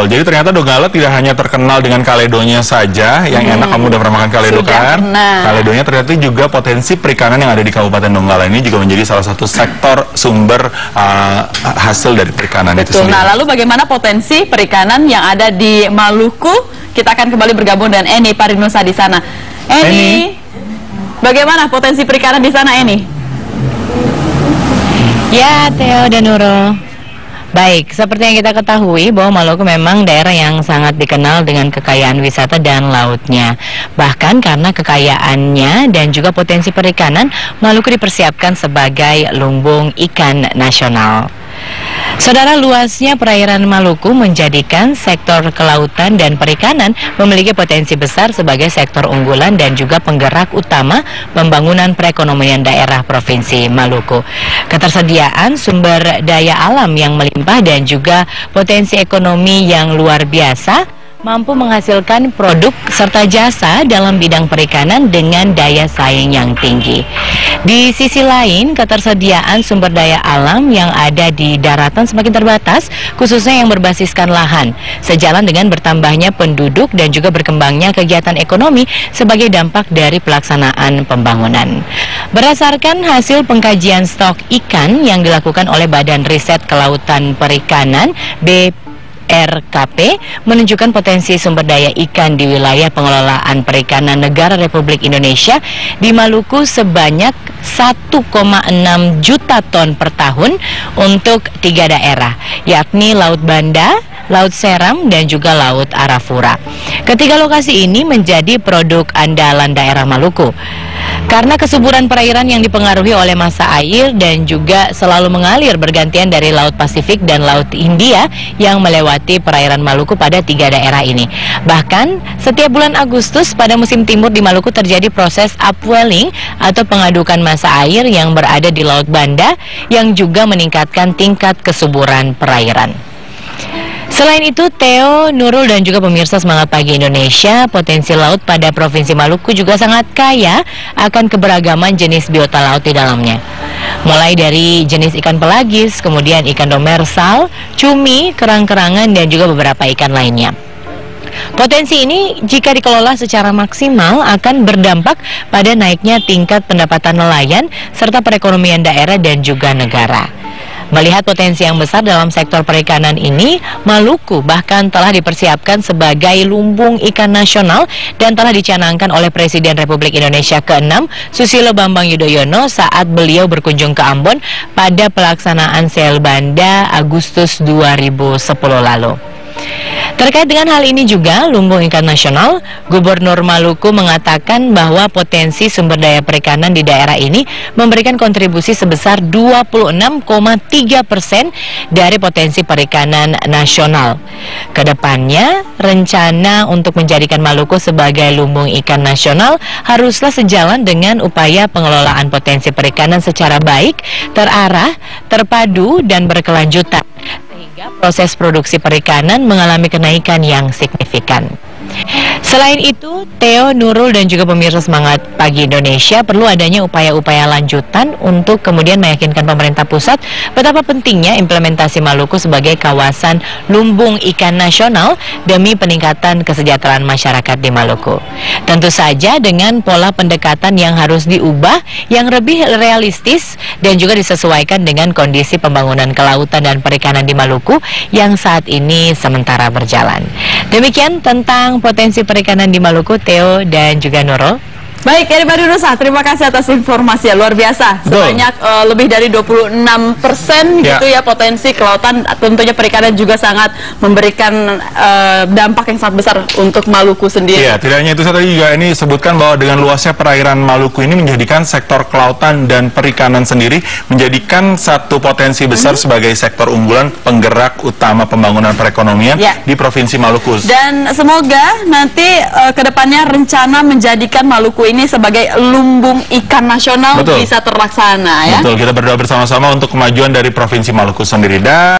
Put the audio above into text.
Jadi ternyata Donggala tidak hanya terkenal dengan kaledonya saja, yang enak kamu udah pernah makan kaledo kan? Kaledonya ternyata juga potensi perikanan yang ada di Kabupaten Donggala ini juga menjadi salah satu sektor sumber hasil dari perikanan itu sendiri. Nah, lalu bagaimana potensi perikanan yang ada di Maluku? Kita akan kembali bergabung dengan Eni Parinusa di sana. Eni, bagaimana potensi perikanan di sana, Eni? Ya, Theo dan Nurul. Baik, seperti yang kita ketahui bahwa Maluku memang daerah yang sangat dikenal dengan kekayaan wisata dan lautnya. Bahkan karena kekayaannya dan juga potensi perikanan, Maluku dipersiapkan sebagai lumbung ikan nasional. Saudara, luasnya perairan Maluku menjadikan sektor kelautan dan perikanan memiliki potensi besar sebagai sektor unggulan dan juga penggerak utama pembangunan perekonomian daerah Provinsi Maluku. Ketersediaan sumber daya alam yang melimpah dan juga potensi ekonomi yang luar biasa mampu menghasilkan produk serta jasa dalam bidang perikanan dengan daya saing yang tinggi. Di sisi lain, ketersediaan sumber daya alam yang ada di daratan semakin terbatas, khususnya yang berbasiskan lahan, sejalan dengan bertambahnya penduduk dan juga berkembangnya kegiatan ekonomi sebagai dampak dari pelaksanaan pembangunan. Berdasarkan hasil pengkajian stok ikan yang dilakukan oleh Badan Riset Kelautan Perikanan BRKP menunjukkan potensi sumber daya ikan di wilayah pengelolaan perikanan negara Republik Indonesia di Maluku sebanyak 1,6 juta ton per tahun untuk 3 daerah, yakni Laut Banda, Laut Seram, dan juga Laut Arafura. Ketiga lokasi ini menjadi produk andalan daerah Maluku karena kesuburan perairan yang dipengaruhi oleh massa air dan juga selalu mengalir bergantian dari Laut Pasifik dan Laut Hindia yang melewati perairan Maluku pada 3 daerah ini. Bahkan setiap bulan Agustus pada musim timur di Maluku terjadi proses upwelling atau pengadukan massa air yang berada di Laut Banda yang juga meningkatkan tingkat kesuburan perairan. Selain itu, Theo, Nurul, dan juga pemirsa Semangat Pagi Indonesia, potensi laut pada Provinsi Maluku juga sangat kaya akan keberagaman jenis biota laut di dalamnya. Mulai dari jenis ikan pelagis, kemudian ikan demersal, cumi, kerang-kerangan, dan juga beberapa ikan lainnya. Potensi ini jika dikelola secara maksimal akan berdampak pada naiknya tingkat pendapatan nelayan serta perekonomian daerah dan juga negara. Melihat potensi yang besar dalam sektor perikanan ini, Maluku bahkan telah dipersiapkan sebagai lumbung ikan nasional dan telah dicanangkan oleh Presiden Republik Indonesia ke-6 Susilo Bambang Yudhoyono saat beliau berkunjung ke Ambon pada pelaksanaan Sel Banda Agustus 2010 lalu. Terkait dengan hal ini juga, lumbung ikan nasional, Gubernur Maluku mengatakan bahwa potensi sumber daya perikanan di daerah ini memberikan kontribusi sebesar 26,3% dari potensi perikanan nasional. Kedepannya, rencana untuk menjadikan Maluku sebagai lumbung ikan nasional haruslah sejalan dengan upaya pengelolaan potensi perikanan secara baik, terarah, terpadu, dan berkelanjutan, sehingga proses produksi perikanan mengalami kenaikan yang signifikan. Selain itu, Theo, Nurul, dan juga pemirsa Semangat Pagi Indonesia perlu adanya upaya-upaya lanjutan untuk kemudian meyakinkan pemerintah pusat betapa pentingnya implementasi Maluku sebagai kawasan lumbung ikan nasional demi peningkatan kesejahteraan masyarakat di Maluku. Tentu saja dengan pola pendekatan yang harus diubah yang lebih realistis dan juga disesuaikan dengan kondisi pembangunan kelautan dan perikanan di Maluku yang saat ini sementara berjalan. Demikian tentang potensi perikanan di Maluku, Theo dan juga Nurul. Baik, Eni Parinusa, terima kasih atas informasi luar biasa. Sebanyak lebih dari 26% gitu ya potensi kelautan. Tentunya perikanan juga sangat memberikan dampak yang sangat besar untuk Maluku sendiri. Iya, tidak hanya itu, saya tadi juga ini sebutkan bahwa dengan luasnya perairan Maluku ini menjadikan sektor kelautan dan perikanan sendiri menjadikan satu potensi besar sebagai sektor unggulan penggerak utama pembangunan perekonomian di Provinsi Maluku. Dan semoga nanti kedepannya rencana menjadikan Maluku ini sebagai lumbung ikan nasional bisa terlaksana ya. Betul, kita berdoa bersama-sama untuk kemajuan dari Provinsi Maluku sendiri. Dan